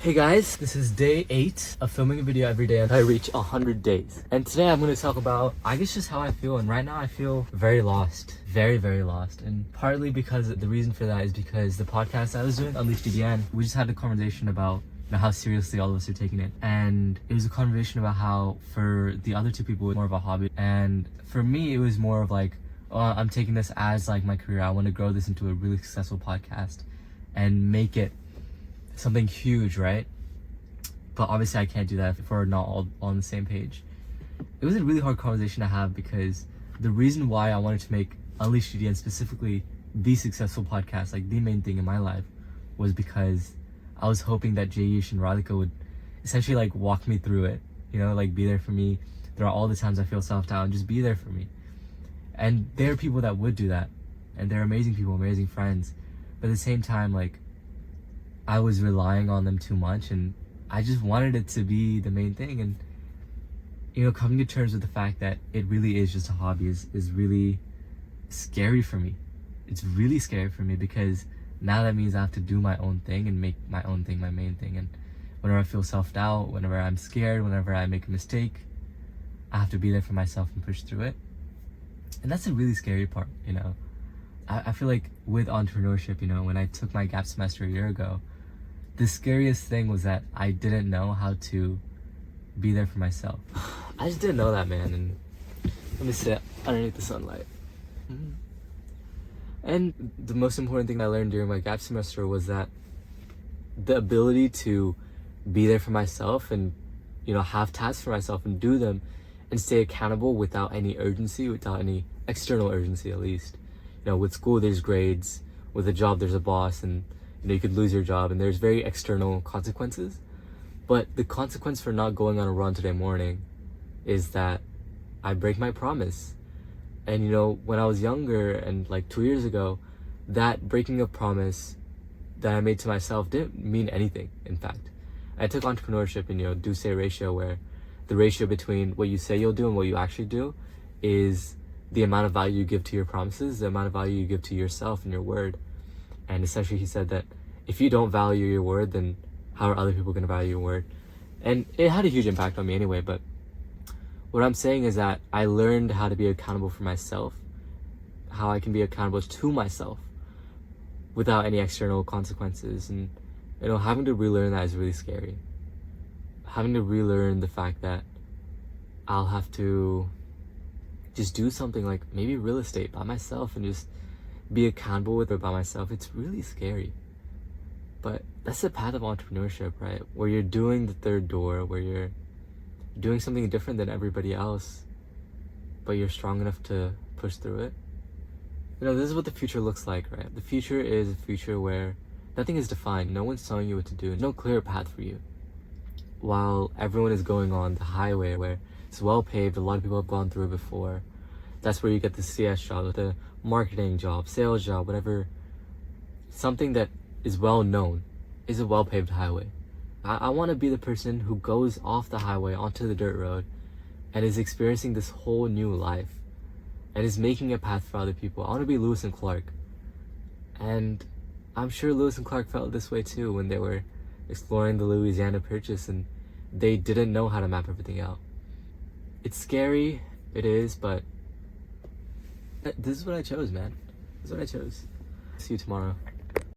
Hey guys, this is day 8 of filming a video every day until I reach 100 days. And today I'm going to talk about, I guess, just how I feel. And right now I feel very lost. Very, very lost. And partly because the reason for that is because the podcast I was doing, Unleashed again, we just had a conversation about how seriously all of us are taking it. And it was a conversation about how for the other two people it was more of a hobby. And for me it was more of like, oh, I'm taking this as like my career. I want to grow this into a really successful podcast and make it something huge, right? But obviously I can't do that if we're not all on the same page. It was a really hard conversation to have because the reason why I wanted to make Unleashed and specifically the successful podcast, like the main thing in my life, was because I was hoping that Jayesh and Radhika would essentially like walk me through it, like be there for me throughout all the times I feel self-doubt and just be there for me. And there are people that would do that, and they're amazing people, amazing friends, but at the same time, like, I was relying on them too much, and I just wanted it to be the main thing. And coming to terms with the fact that it really is just a hobby is really scary for me. It's really scary for me because now that means I have to do my own thing and make my own thing my main thing. And whenever I feel self-doubt, whenever I'm scared, whenever I make a mistake, I have to be there for myself and push through it. And that's a really scary part. I feel like with entrepreneurship, when I took my gap semester a year ago, the scariest thing was that I didn't know how to be there for myself. I just didn't know that, man. And let me sit underneath the sunlight. And the most important thing I learned during my gap semester was that the ability to be there for myself and, have tasks for myself and do them and stay accountable without any urgency, without any external urgency at least. With school there's grades, with a job there's a boss, and you could lose your job, and there's very external consequences. But the consequence for not going on a run today morning is that I break my promise. And when I was younger and like 2 years ago, that breaking of promise that I made to myself didn't mean anything. In fact, I took entrepreneurship and do-say ratio, where the ratio between what you say you'll do and what you actually do is the amount of value you give to your promises, the amount of value you give to yourself and your word. And essentially he said that if you don't value your word, then how are other people going to value your word? And it had a huge impact on me anyway. But what I'm saying is that I learned how to be accountable for myself, how I can be accountable to myself without any external consequences. And having to relearn that is really scary. Having to relearn the fact that I'll have to just do something like maybe real estate by myself and just be accountable with it by myself. It's really scary. But that's the path of entrepreneurship, right? Where you're doing the third door, where you're doing something different than everybody else, but you're strong enough to push through it. This is what the future looks like, right? The future is a future where nothing is defined. No one's telling you what to do. No clear path for you. While everyone is going on the highway where it's well paved, a lot of people have gone through it before. That's where you get the CS job, the marketing job, sales job, whatever. Something that is well known is a well paved highway. I want to be the person who goes off the highway onto the dirt road and is experiencing this whole new life and is making a path for other people. I want to be Lewis and Clark. And I'm sure Lewis and Clark felt this way too when they were exploring the Louisiana Purchase and they didn't know how to map everything out. It's scary, it is, but this is what I chose, man. This is what I chose. See you tomorrow.